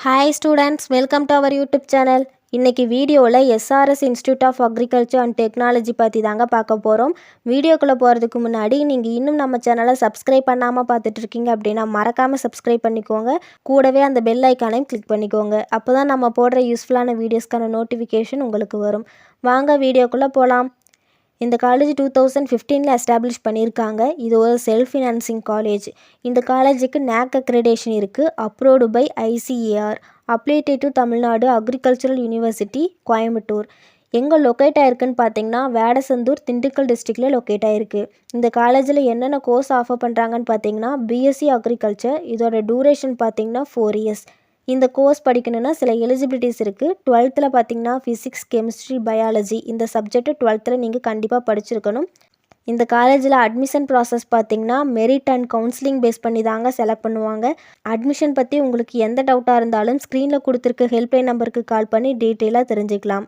Hi students, welcome to our YouTube channel. இன்னைக்கு வீடியோவில் SRS institute of agriculture and technology பற்றி தாங்க பார்க்க போகிறோம். வீடியோக்குள்ளே போகிறதுக்கு முன்னாடி நீங்கள் இன்னும் நம்ம சேனலை சப்ஸ்கிரைப் பண்ணாமல் பார்த்துட்ருக்கீங்க அப்படின்னா மறக்காமல் சப்ஸ்கிரைப் பண்ணிக்கோங்க. கூடவே அந்த பெல் ஐக்கானையும் கிளிக் பண்ணிக்கோங்க. அப்போ தான் நம்ம போடுற யூஸ்ஃபுல்லான வீடியோஸ்க்கான நோட்டிஃபிகேஷன் உங்களுக்கு வரும். வாங்க வீடியோக்குள்ளே போகலாம். இந்த காலேஜ் 2015 எஸ்டாப்ளிஷ் பண்ணியிருக்காங்க. இது ஒரு செல்ஃப் ஃபினான்சிங் காலேஜ். இந்த காலேஜுக்கு NAC அக்ரிடேஷன் இருக்குது. Approved by ICAR. Affiliated to Tamil Nadu agricultural university Coimbatore. எங்கே லொக்கேட் ஆயிருக்குன்னு பார்த்தீங்கன்னா வேடசந்தூர் திண்டுக்கல் டிஸ்ட்ரிக்டில் லொக்கேட் ஆயிருக்கு. இந்த காலேஜில் என்னென்ன கோர்ஸ் ஆஃபர் பண்ணுறாங்கன்னு பார்த்தீங்கன்னா BSc அக்ரிகல்ச்சர். இதோட டூரேஷன் பார்த்தீங்கன்னா 4 இயர்ஸ். இந்த கோர்ஸ் படிக்கணுன்னா சில எலிஜிபிலிட்டிஸ் இருக்குது. 12th பார்த்தீங்கன்னா ஃபிசிக்ஸ், கெமிஸ்ட்ரி, பயாலஜி இந்த சப்ஜெக்ட்டு 12th நீங்கள் கண்டிப்பாக படிச்சிருக்கணும். இந்த காலேஜில் அட்மிஷன் ப்ராசஸ் பார்த்திங்கன்னா மெரிட் அண்ட் கவுன்சிலிங் பேஸ் பண்ணி தாங்க செலக்ட் பண்ணுவாங்க. அட்மிஷன் பற்றி உங்களுக்கு எந்த டவுட்டாக இருந்தாலும் ஸ்க்ரீனில் கொடுத்துருக்க ஹெல்ப்லைன் நம்பருக்கு கால் பண்ணி டீட்டெயிலாக தெரிஞ்சுக்கலாம்.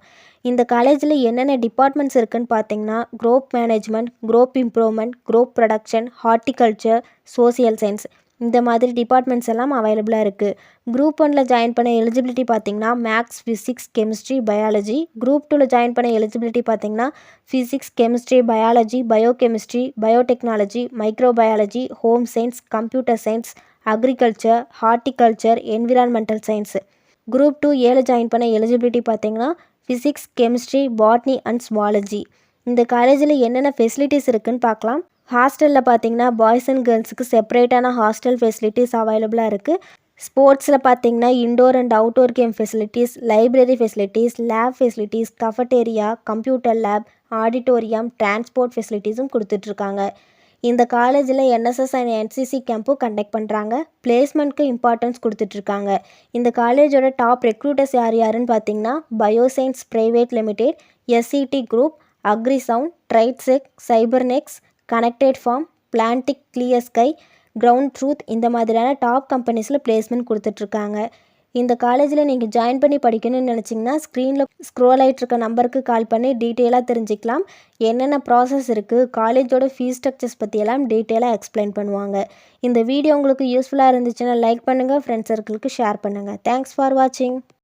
இந்த காலேஜில் என்னென்ன டிபார்ட்மெண்ட்ஸ் இருக்குதுன்னு பார்த்தீங்கன்னா crop management, crop improvement, crop production, horticulture, social science இந்த மாதிரி டிபார்ட்மெண்ட்ஸ் எல்லாம் அவைலபிளாக இருக்குது. குரூப் 1ல் ஜாயின் பண்ண எலிஜிபிலிட்டி பார்த்திங்கன்னா maths, physics, chemistry, biology. Group 2ல் ஜாயின் பண்ண எலிஜிபிலிட்டி பார்த்திங்கன்னா physics, chemistry, biology, biochemistry, biotechnology, microbiology, home science, computer science, agriculture, horticulture, environmental science. Group 2A join பண்ண எலிஜிபிலிட்டி பார்த்திங்கன்னா physics, chemistry, botany and zoology. இந்த காலேஜில் என்னென்ன facilities இருக்குதுன்னு பார்க்கலாம். ஹாஸ்டலில் பார்த்தீங்கன்னா பாய்ஸ் அண்ட் கேர்ள்ஸுக்கு செப்பரேட்டான ஹாஸ்டல் ஃபெசிலிட்டிஸ் அவைலபிளாக இருக்குது. ஸ்போர்ட்ஸில் பார்த்தீங்கன்னா indoor and outdoor game facilities, library facilities, lab facilities, cafeteria, computer lab, auditorium, transport ஃபெசிலிட்டிஸும் கொடுத்துட்ருக்காங்க. இந்த காலேஜில் NSS அண்ட் NCC கேம்பும் கண்டக்ட் பண்ணுறாங்க. பிளேஸ்மெண்ட்க்கு இம்பார்ட்டன்ஸ் கொடுத்துட்ருக்காங்க. இந்த காலேஜோட டாப் ரெக்ரூட்டர்ஸ் யாருன்னு பார்த்தீங்கன்னா bioscience private limited, SCT group, Agrisound, ட்ரைட்செக், Cybernex, connected farm, Plantic, clear sky, ground truth இந்த மாதிரியான டாப் கம்பெனிஸில் பிளேஸ்மெண்ட் கொடுத்துட்ருக்காங்க. இந்த காலேஜில் நீங்கள் ஜாயின் பண்ணி படிக்கணும்னு நினச்சிங்கன்னா ஸ்க்ரீனில் ஸ்க்ரோல் ஆகிட்ருக்க நம்பருக்கு கால் பண்ணி டீட்டெயிலாக தெரிஞ்சுக்கலாம். என்னென்ன ப்ராசஸ் இருக்குது, காலேஜோட ஃபீஸ் ஸ்ட்ரக்சர்ஸ் பற்றியெல்லாம் டீட்டெயிலாக எக்ஸ்பிளைன் பண்ணுவாங்க. இந்த வீடியோ உங்களுக்கு யூஸ்ஃபுல்லாக இருந்துச்சுன்னா லைக் பண்ணுங்கள், ஃப்ரெண்ட்ஸ் சர்க்கிளுக்கு ஷேர் பண்ணுங்கள். தேங்க்ஸ் ஃபார் வாட்சிங்.